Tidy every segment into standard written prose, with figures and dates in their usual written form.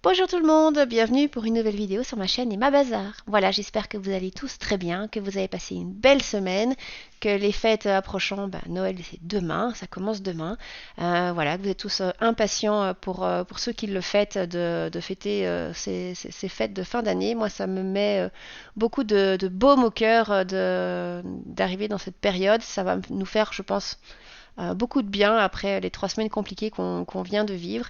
Bonjour tout le monde, bienvenue pour une nouvelle vidéo sur ma chaîne Emma Bazar. Voilà, j'espère que vous allez tous très bien, que vous avez passé une belle semaine, que les fêtes approchant, Noël c'est demain, ça commence demain. Voilà, que vous êtes tous impatients pour ceux qui le fêtent de fêter ces fêtes de fin d'année. Moi, ça me met beaucoup de baume au cœur d'arriver dans cette période. Ça va nous faire, je pense, beaucoup de bien après les 3 semaines compliquées qu'on vient de vivre.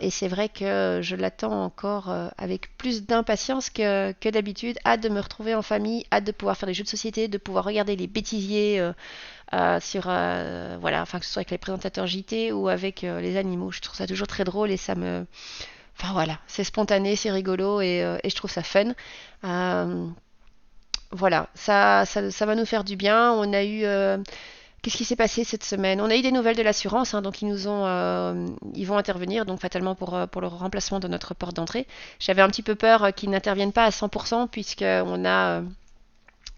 Et c'est vrai que je l'attends encore avec plus d'impatience que d'habitude. Hâte de me retrouver en famille, hâte de pouvoir faire des jeux de société, de pouvoir regarder les bêtisiers voilà, enfin que ce soit avec les présentateurs JT ou avec les animaux. Je trouve ça toujours très drôle et ça me, enfin voilà, c'est spontané, c'est rigolo et je trouve ça fun. Euh, voilà, ça va nous faire du bien. On a eu Qu'est-ce qui s'est passé cette semaine? On a eu des nouvelles de l'assurance, hein, donc ils vont intervenir donc fatalement pour le remplacement de notre porte d'entrée. J'avais un petit peu peur qu'ils n'interviennent pas à 100%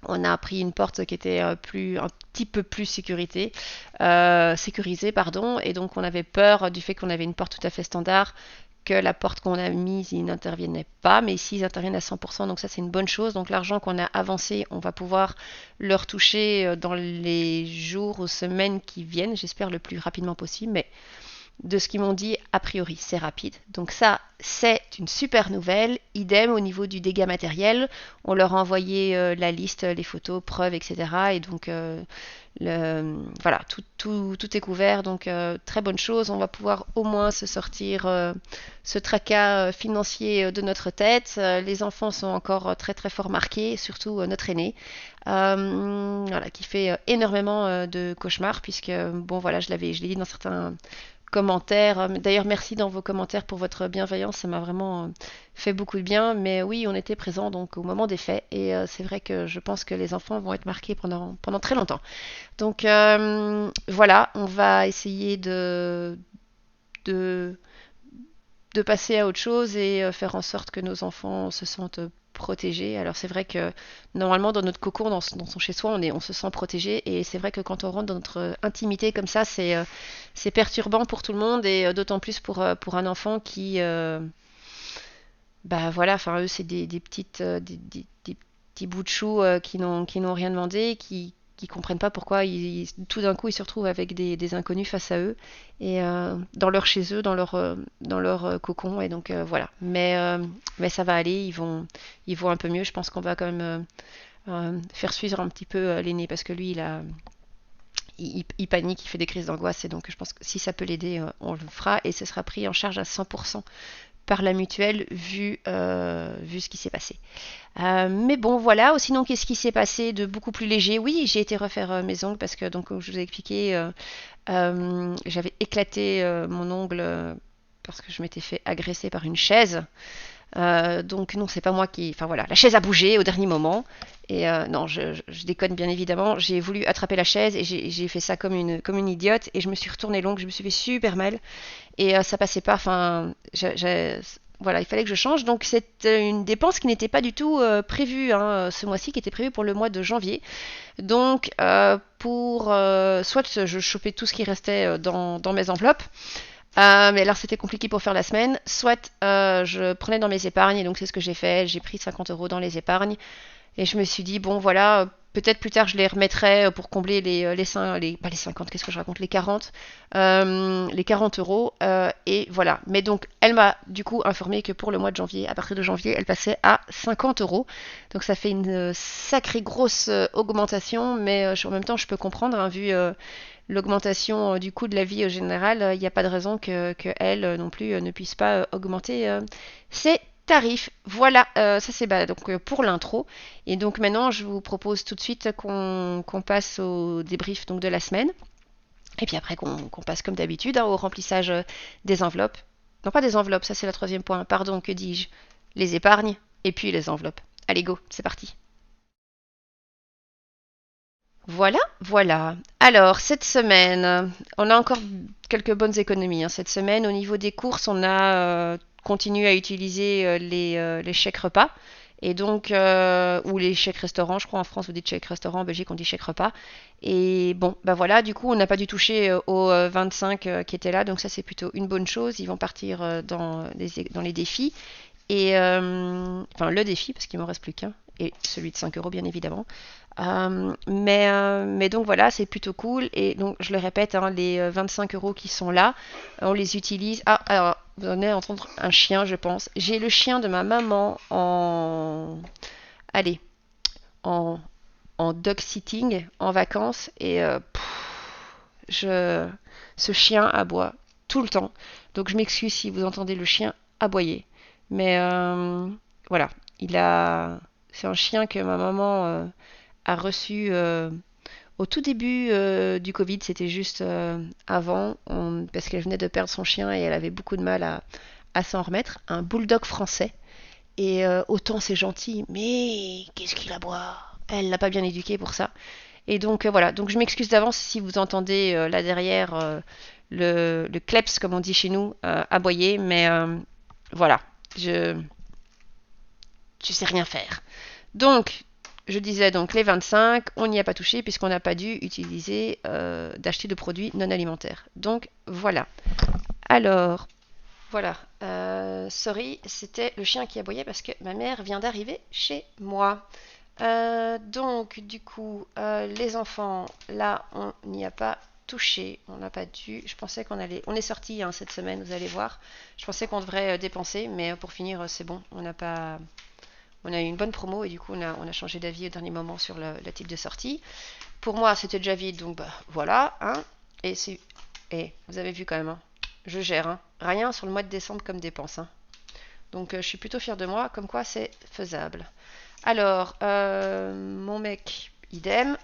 on a pris une porte qui était un petit peu plus sécurisée, pardon, et donc on avait peur du fait qu'on avait une porte tout à fait standard, que la porte qu'on a mise, ils n'intervenaient pas, mais ici ils interviennent à 100%, donc ça c'est une bonne chose. Donc l'argent qu'on a avancé, on va pouvoir le retoucher dans les jours ou semaines qui viennent, j'espère le plus rapidement possible, mais de ce qu'ils m'ont dit, a priori, c'est rapide. Donc ça, c'est une super nouvelle. Idem au niveau du dégât matériel. On leur a envoyé la liste, les photos, preuves, etc. Et donc, voilà, tout est couvert. Donc, très bonne chose. On va pouvoir au moins se sortir ce tracas financier de notre tête. Les enfants sont encore très, très fort marqués, surtout notre aîné. Voilà, qui fait énormément de cauchemars, puisque, bon, voilà, je l'ai dit dans certains commentaires. D'ailleurs, merci dans vos commentaires pour votre bienveillance, ça m'a vraiment fait beaucoup de bien. Mais oui, on était présents donc au moment des faits et c'est vrai que je pense que les enfants vont être marqués pendant très longtemps. Donc voilà, on va essayer de, de passer à autre chose et faire en sorte que nos enfants se sentent protégés. Alors c'est vrai que normalement dans notre cocon, dans son chez-soi, on se sent protégé et c'est vrai que quand on rentre dans notre intimité comme ça, c'est perturbant pour tout le monde et d'autant plus pour un enfant qui, bah voilà, enfin eux c'est des petits bouts de chou qui n'ont rien demandé, qui comprennent pas pourquoi tout d'un coup ils se retrouvent avec des inconnus face à eux et dans leur chez eux, dans leur cocon et donc voilà. Mais ça va aller, ils vont un peu mieux. Je pense qu'on va quand même faire suivre un petit peu l'aîné parce que lui il panique, il fait des crises d'angoisse et donc je pense que si ça peut l'aider, on le fera et ce sera pris en charge à 100% par la mutuelle vu ce qui s'est passé. Mais bon, voilà. Sinon, qu'est-ce qui s'est passé de beaucoup plus léger? Oui, j'ai été refaire mes ongles parce que, donc, comme je vous ai expliqué, j'avais éclaté mon ongle parce que je m'étais fait agresser par une chaise. Donc non, c'est pas moi qui. Enfin voilà, la chaise a bougé au dernier moment. Et non, je déconne bien évidemment. J'ai voulu attraper la chaise et j'ai fait ça comme une idiote. Et je me suis retournée l'ongle, je me suis fait super mal. Et ça passait pas. Enfin, voilà, il fallait que je change. Donc c'est une dépense qui n'était pas du tout prévue hein, ce mois-ci, qui était prévue pour le mois de janvier. Donc pour soit je chopais tout ce qui restait dans mes enveloppes. Mais alors c'était compliqué pour faire la semaine. Soit je prenais dans mes épargnes, et donc c'est ce que j'ai fait. J'ai pris 50 euros dans les épargnes. Et je me suis dit, bon voilà, peut-être plus tard je les remettrai pour combler pas les 50, qu'est-ce que je raconte, les 40 euros. Et voilà. Mais donc elle m'a du coup informé que pour le mois de janvier, à partir de janvier, elle passait à 50 euros. Donc ça fait une sacrée grosse augmentation, mais en même temps je peux comprendre, hein, vu l'augmentation du coût de la vie au général, il n'y a pas de raison que elle non plus ne puisse pas augmenter ses tarifs. Voilà, ça c'est donc pour l'intro. Et donc maintenant, je vous propose tout de suite qu'on passe au débrief donc, de la semaine. Et puis après qu'on passe comme d'habitude hein, au remplissage des enveloppes. Non pas des enveloppes, ça c'est le troisième point. Pardon, que dis-je? Les épargnes et puis les enveloppes. Allez go, c'est parti. Voilà, voilà. Alors, cette semaine, on a encore quelques bonnes économies. Hein. Cette semaine, au niveau des courses, on a continué à utiliser les chèques repas. Et donc, ou les chèques restaurants, je crois en France vous dites chèque restaurant, en Belgique on dit chèque repas. Et bon, bah voilà, du coup on n'a pas dû toucher aux 25 qui étaient là, donc ça c'est plutôt une bonne chose. Ils vont partir dans les défis. Et enfin le défi, parce qu'il m'en reste plus qu'un, et celui de 5 € bien évidemment. Mais donc voilà, c'est plutôt cool. Et donc je le répète, hein, les 25 € qui sont là, on les utilise. Ah, alors, vous en avez entendre un chien, je pense. J'ai le chien de ma maman en. Allez, en, en dog sitting, en vacances. Et je, ce chien aboie tout le temps. Donc je m'excuse si vous entendez le chien aboyer. Mais voilà, il a. C'est un chien que ma maman a reçu au tout début du Covid. C'était juste avant, parce qu'elle venait de perdre son chien et elle avait beaucoup de mal à s'en remettre. Un bulldog français. Et autant c'est gentil, mais qu'est-ce qu'il aboie? Elle l'a pas bien éduqué pour ça. Et donc voilà, donc je m'excuse d'avance si vous entendez là derrière le kleps, comme on dit chez nous, aboyer, mais voilà, je, je sais rien faire. Donc, je disais donc les 25, on n'y a pas touché puisqu'on n'a pas dû utiliser d'acheter de produits non alimentaires. Donc voilà. Alors, voilà. Sorry, c'était le chien qui aboyait parce que ma mère vient d'arriver chez moi. Donc, du coup, les enfants, là, on n'y a pas touché. On n'a pas dû. Je pensais qu'on allait. On est sorti hein, cette semaine, vous allez voir. Je pensais qu'on devrait dépenser, mais pour finir, c'est bon. On n'a pas. On a eu une bonne promo et du coup, on a changé d'avis au dernier moment sur le type de sortie. Pour moi, c'était déjà vide, donc bah, voilà. Hein. Et, et vous avez vu quand même, hein, je gère. Hein. Rien sur le mois de décembre comme dépense. Hein. Donc, je suis plutôt fière de moi, comme quoi c'est faisable. Alors, mon mec, idem.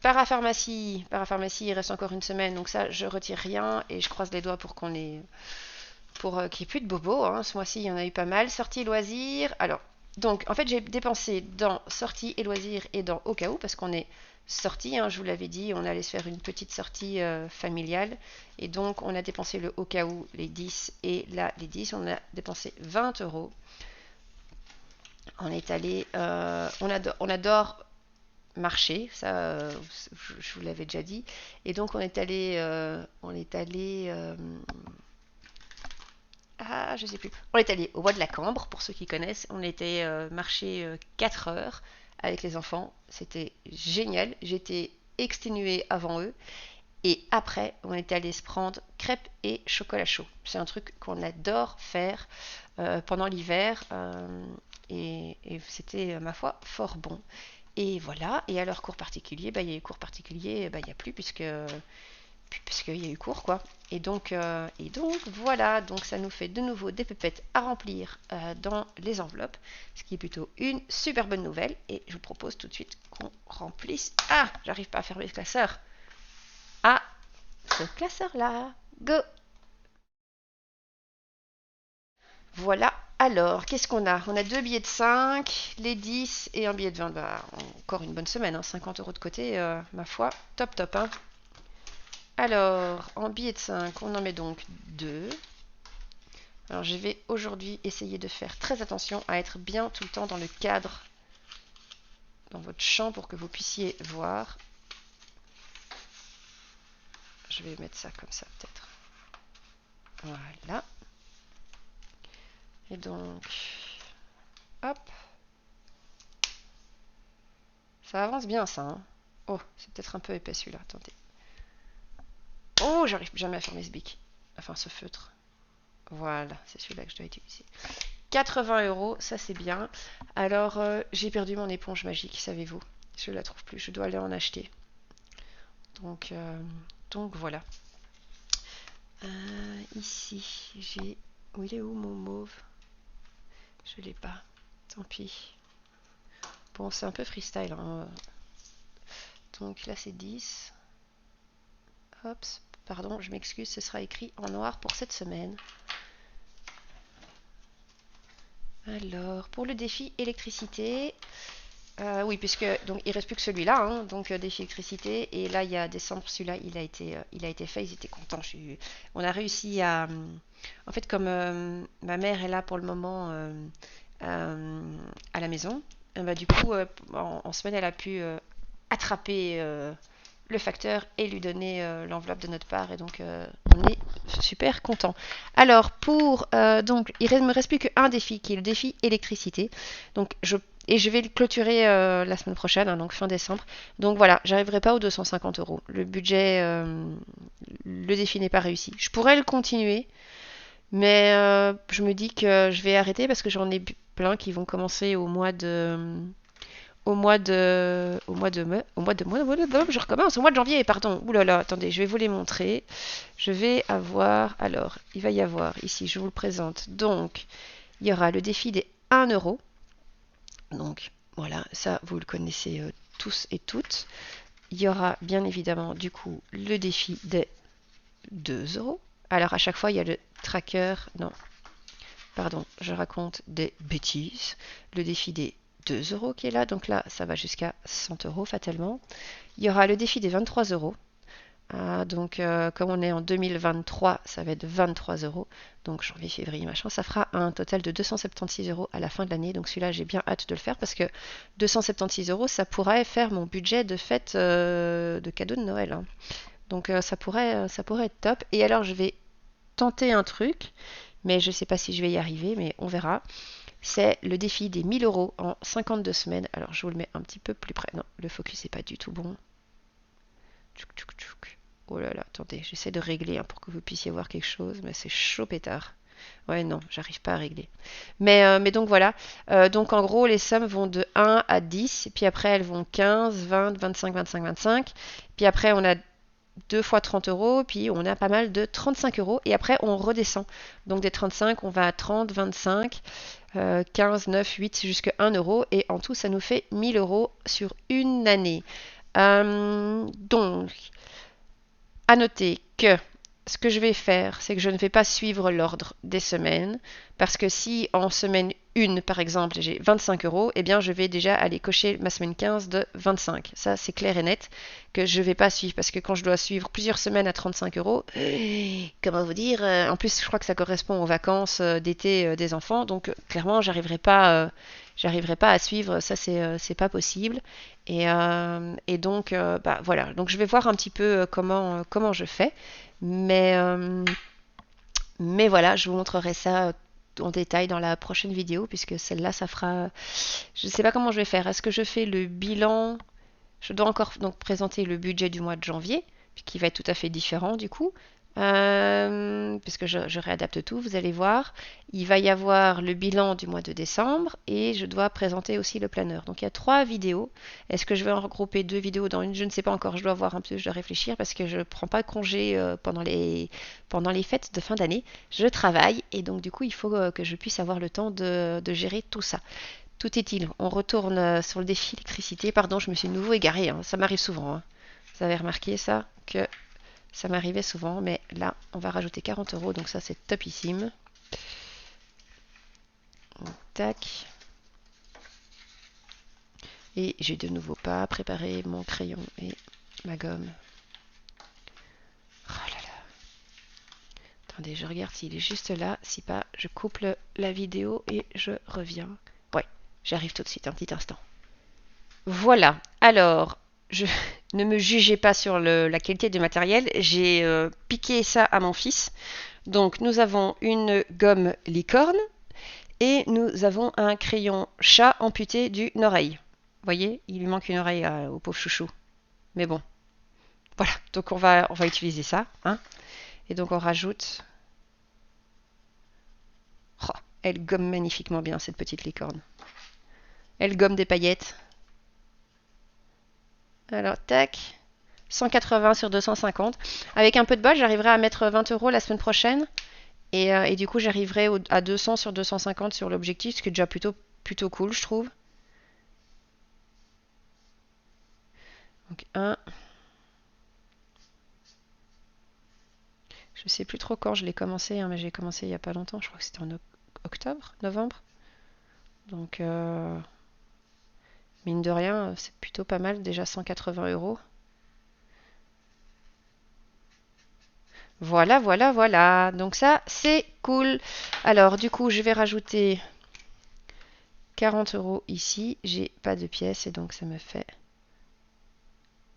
Parapharmacie, il reste encore une semaine, donc ça, je retire rien et je croise les doigts pour qu'on ait, pour qu'il n'y ait plus de bobos. Hein. Ce mois-ci, il y en a eu pas mal. Sortie et loisirs. Alors, donc, en fait, j'ai dépensé dans sortie et loisirs et dans au cas où, parce qu'on est sorti, hein, je vous l'avais dit, on allait se faire une petite sortie familiale. Et donc, on a dépensé le au cas où, les 10 et là, les 10. On a dépensé 20 €. On est allé, on adore marcher, ça, je vous l'avais déjà dit. Et donc ah, je sais plus. On est allé au bois de la Cambre, pour ceux qui connaissent. On était marché 4 heures avec les enfants. C'était génial. J'étais exténuée avant eux. Et après, on est allé se prendre crêpes et chocolat chaud. C'est un truc qu'on adore faire pendant l'hiver. Et c'était, ma foi, fort bon. Et voilà. Et alors, cours particulier, bah, il y a eu cours particulier, bah, il n'y a plus puisqu'il y a eu cours, quoi. Et donc, voilà. Donc, ça nous fait de nouveau des pépettes à remplir dans les enveloppes, ce qui est plutôt une super bonne nouvelle. Et je vous propose tout de suite qu'on remplisse. Ah, j'arrive pas à fermer le classeur. Ah, ce classeur-là. Go! Voilà. Alors, qu'est-ce qu'on a? On a deux billets de 5, les 10 et un billet de 20. Bah, encore une bonne semaine, hein, 50 € de côté, ma foi. Top, top, hein. Alors, en billet de 5, on en met donc 2. Alors, je vais aujourd'hui essayer de faire très attention à être bien tout le temps dans le cadre, dans votre champ pour que vous puissiez voir. Je vais mettre ça comme ça, peut-être. Voilà. Et donc, hop. Ça avance bien, ça. Hein. Oh, c'est peut-être un peu épais celui-là. Attendez. Oh, j'arrive jamais à fermer ce bic. Enfin, ce feutre. Voilà, c'est celui-là que je dois utiliser. 80 €, ça c'est bien. Alors, j'ai perdu mon éponge magique, savez-vous? Je la trouve plus, je dois aller en acheter. Donc, donc voilà. Ici, j'ai... Où il est où mon mauve? Je l'ai pas. Tant pis. Bon, c'est un peu freestyle. Hein. Donc là, c'est 10. Hop, pardon, je m'excuse, ce sera écrit en noir pour cette semaine. Alors, pour le défi électricité, Oui, puisque donc il reste plus que celui-là, hein, donc défi électricité. Et là, il y a décembre, celui-là, il a été fait. Ils étaient contents. On a réussi à. En fait, comme ma mère est là pour le moment euh, à la maison, bah, du coup, en semaine, elle a pu attraper le facteur et lui donner l'enveloppe de notre part. Et donc, on est super content. Alors, donc, me reste plus qu'un défi, qui est le défi électricité. Donc, et je vais le clôturer la semaine prochaine, hein, donc fin décembre. Donc voilà, j'arriverai pas aux 250 euros. Le budget, le défi n'est pas réussi. Je pourrais le continuer, mais je me dis que je vais arrêter parce que j'en ai plein qui vont commencer je recommence au mois de janvier, pardon. Ouh là là, attendez, je vais vous les montrer. Je vais avoir, alors, il va y avoir ici, je vous le présente. Donc, il y aura le défi des 1 euro. Donc, voilà, ça, vous le connaissez tous et toutes. Il y aura bien évidemment, du coup, le défi des 2 euros. Alors, à chaque fois, il y a le tracker. Non, pardon, je raconte des bêtises. Le défi des 2 euros qui est là. Donc là, ça va jusqu'à 100 euros fatalement. Il y aura le défi des 23 euros. Donc, comme on est en 2023, ça va être 23 euros. Donc, janvier, février, machin, ça fera un total de 276 euros à la fin de l'année. Donc, celui-là, j'ai bien hâte de le faire parce que 276 euros, ça pourrait faire mon budget de fête de cadeau de Noël, hein. Donc, ça pourrait être top. Et alors, je vais tenter un truc, mais je ne sais pas si je vais y arriver, mais on verra. C'est le défi des 1000 euros en 52 semaines. Alors, je vous le mets un petit peu plus près. Non, le focus n'est pas du tout bon. Tchouk, tchouk, tchouk. Oh là là, attendez, j'essaie de régler hein, pour que vous puissiez voir quelque chose, mais c'est chaud pétard. Ouais, non, j'arrive pas à régler. Mais donc voilà. Donc en gros, les sommes vont de 1 à 10, puis après elles vont 15, 20, 25, 25, 25. Puis après, on a 2 fois 30 euros, puis on a pas mal de 35 euros, et après on redescend. Donc des 35, on va à 30, 25, 15, 9, 8, jusqu'à 1 euro, et en tout, ça nous fait 1000 euros sur une année. Donc, à noter que ce que je vais faire, c'est que je ne vais pas suivre l'ordre des semaines, parce que si en semaine 1, par exemple, j'ai 25 euros, eh bien je vais déjà aller cocher ma semaine 15 de 25. Ça, c'est clair et net que je ne vais pas suivre, parce que quand je dois suivre plusieurs semaines à 35 euros, comment vous dire, en plus je crois que ça correspond aux vacances d'été des enfants, donc clairement j'arriverai pas à suivre, ça c'est pas possible. Et donc, bah, voilà. Donc, je vais voir un petit peu comment je fais. Mais, euh, mais voilà, je vous montrerai ça en détail dans la prochaine vidéo, puisque celle-là, ça fera. Je ne sais pas comment je vais faire. Est-ce que je fais le bilan? Je dois encore donc présenter le budget du mois de janvier, qui va être tout à fait différent du coup, puisque je réadapte tout, vous allez voir. Il va y avoir le bilan du mois de décembre et je dois présenter aussi le planeur. Donc il y a 3 vidéos. Est-ce que je vais en regrouper 2 vidéos dans une? Je ne sais pas encore, je dois voir un peu, je dois réfléchir parce que je ne prends pas de congé pendant les fêtes de fin d'année. Je travaille et donc du coup il faut que je puisse avoir le temps de gérer tout ça. Tout est-il, on retourne sur le défi électricité. Pardon, je me suis de nouveau égarée, hein. Ça m'arrive souvent, hein. Vous avez remarqué ça, que ça m'arrivait souvent, mais là, on va rajouter 40 euros, donc ça c'est topissime. Tac. Et j'ai de nouveau pas préparé mon crayon et ma gomme. Oh là là. Attendez, je regarde s'il est juste là. Si pas, je coupe la vidéo et je reviens. Ouais, j'arrive tout de suite, un petit instant. Voilà. Alors, je ne me jugez pas sur la qualité du matériel. J'ai piqué ça à mon fils. Donc, nous avons une gomme licorne et nous avons un crayon chat amputé d'une oreille. Vous voyez, il lui manque une oreille au pauvre chouchou. Mais bon, voilà. Donc, on va utiliser ça, hein. Et donc, on rajoute. Oh, elle gomme magnifiquement bien cette petite licorne. Elle gomme des paillettes. Alors, tac. 180 sur 250. Avec un peu de bol, j'arriverai à mettre 20 euros la semaine prochaine. Et du coup, j'arriverai à 200 sur 250 sur l'objectif, ce qui est déjà plutôt cool, je trouve. Donc, un. Je sais plus trop quand je l'ai commencé, hein, mais j'ai commencé il y a pas longtemps. Je crois que c'était en octobre, novembre. Donc, Mine de rien, c'est plutôt pas mal, déjà 180 €. Voilà, voilà, voilà. Donc ça, c'est cool. Alors, du coup, je vais rajouter 40 € ici. J'ai pas de pièces et donc ça me fait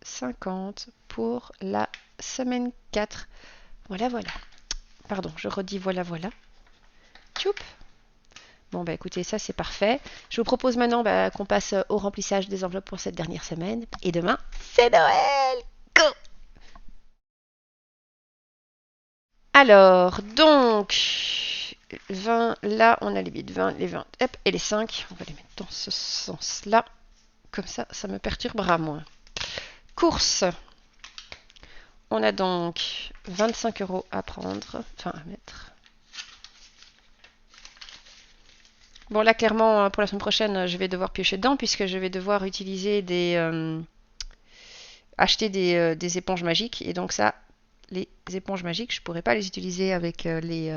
50 pour la semaine 4. Voilà, voilà. Pardon, je redis voilà, voilà. Tchoup. Bon, bah écoutez, ça c'est parfait. Je vous propose maintenant qu'on passe au remplissage des enveloppes pour cette dernière semaine. Et demain, c'est Noël. Go! Alors, donc, 20, là, on a les bits 20, les 20, hop, et les 5. On va les mettre dans ce sens-là. Comme ça me perturbera moins. Course. On a donc 25 € à prendre, enfin à mettre. Bon, là, clairement, pour la semaine prochaine, je vais devoir piocher dedans puisque je vais devoir utiliser acheter des éponges magiques. Et donc ça, les éponges magiques, je pourrais pas les utiliser avec les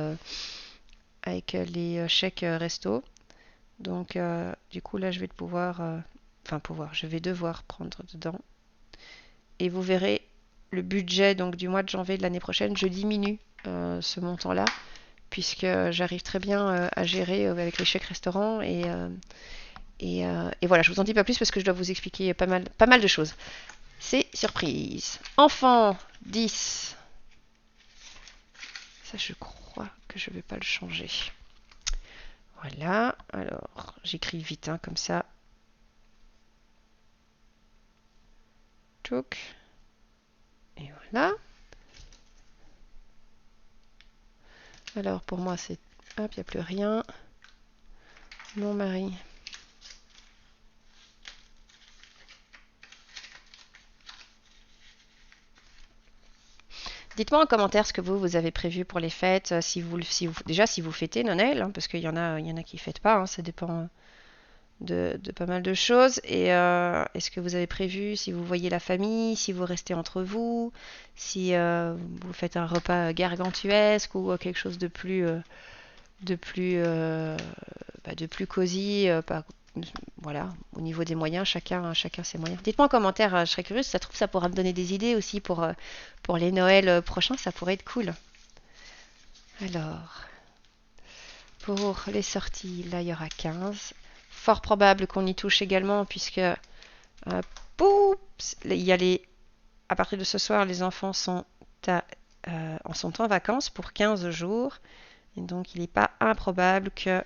chèques resto. Donc, du coup, là, je vais pouvoir, je vais devoir prendre dedans. Et vous verrez, le budget donc du mois de janvier de l'année prochaine, je diminue ce montant-là, puisque j'arrive très bien à gérer avec les chèques restaurants. Et voilà, je vous en dis pas plus parce que je dois vous expliquer pas mal de choses. C'est surprise. Enfant 10. Ça, je crois que je vais pas le changer. Voilà, alors j'écris vite, hein, comme ça. Tchouk. Et voilà. Alors pour moi, c'est. Hop, il n'y a plus rien. Mon mari. Dites-moi en commentaire ce que vous avez prévu pour les fêtes, déjà si vous fêtez Noël, hein, parce qu'il y en a qui ne fêtent pas, hein, ça dépend de pas mal de choses. Et est-ce que vous avez prévu, si vous voyez la famille, si vous restez entre vous, si vous faites un repas gargantuesque ou quelque chose de plus, euh, de plus cosy, voilà, au niveau des moyens, chacun ses moyens. Dites-moi en commentaire, je serais curieuse, ça trouve ça pourra me donner des idées aussi pour les Noëls prochains, ça pourrait être cool. Alors, pour les sorties, là il y aura 15. Fort probable qu'on y touche également puisque il y a à partir de ce soir, les enfants sont en vacances pour 15 jours. Et donc il n'est pas improbable que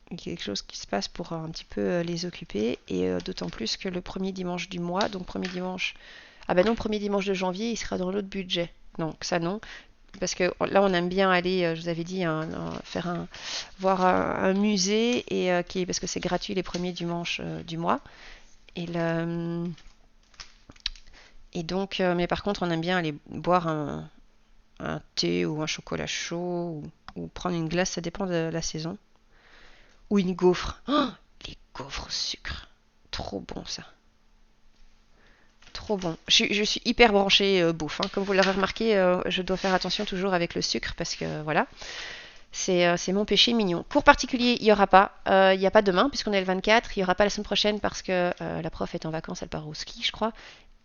il y a quelque chose qui se passe pour un petit peu les occuper. Et d'autant plus que le premier dimanche du mois, donc premier dimanche. Ah ben non, premier dimanche de janvier, il sera dans l'autre budget. Donc ça non. Parce que là, on aime bien aller, je vous avais dit, voir un musée parce que c'est gratuit les premiers dimanches du mois. Et donc, mais par contre, on aime bien aller boire un thé ou un chocolat chaud ou prendre une glace, ça dépend de la saison. Ou une gaufre. Oh, les gaufres au sucre. Trop bon ça. Trop bon. Je suis hyper branchée bouffe, hein. Comme vous l'aurez remarqué, je dois faire attention toujours avec le sucre parce que voilà, c'est mon péché mignon. Cours particulier, il n'y aura pas. Il n'y a pas demain puisqu'on est le 24. Il n'y aura pas la semaine prochaine parce que la prof est en vacances, elle part au ski, je crois.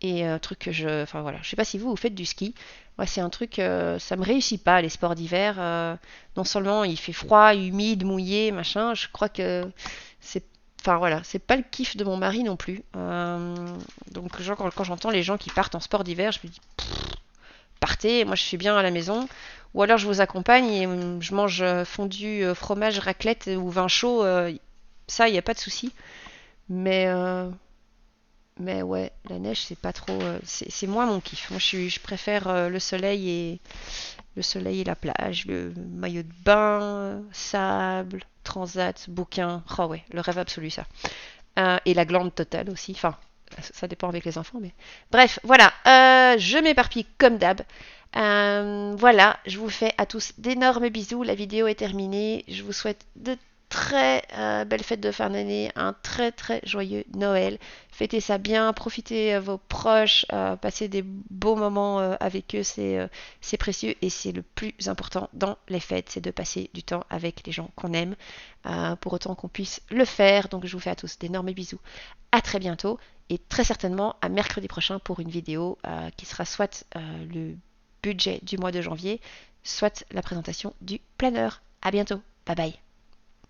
Et truc que enfin voilà, je sais pas si vous faites du ski. Moi, c'est un truc, ça me réussit pas les sports d'hiver. Non seulement il fait froid, humide, mouillé, machin. Je crois que c'est, enfin voilà, c'est pas le kiff de mon mari non plus. Donc genre, quand j'entends les gens qui partent en sport d'hiver, je me dis partez, moi je suis bien à la maison. Ou alors je vous accompagne et je mange fondu, fromage, raclette ou vin chaud. Ça, il n'y a pas de souci. Mais mais ouais, la neige, c'est pas trop. C'est moins mon kiff. Moi, je préfère le soleil et la plage, le maillot de bain, sable, transat, bouquin. Oh ouais, le rêve absolu, ça. Et la glande totale aussi. Enfin, ça dépend avec les enfants, mais. Bref, voilà. Je m'éparpille comme d'hab. Voilà, je vous fais à tous d'énormes bisous. La vidéo est terminée. Je vous souhaite de très belle fête de fin d'année, un très très joyeux Noël. Fêtez ça bien, profitez vos proches, passez des beaux moments avec eux, c'est précieux et c'est le plus important dans les fêtes, c'est de passer du temps avec les gens qu'on aime, pour autant qu'on puisse le faire. Donc je vous fais à tous d'énormes bisous, à très bientôt et très certainement à mercredi prochain pour une vidéo qui sera soit le budget du mois de janvier, soit la présentation du planeur. À bientôt, bye bye.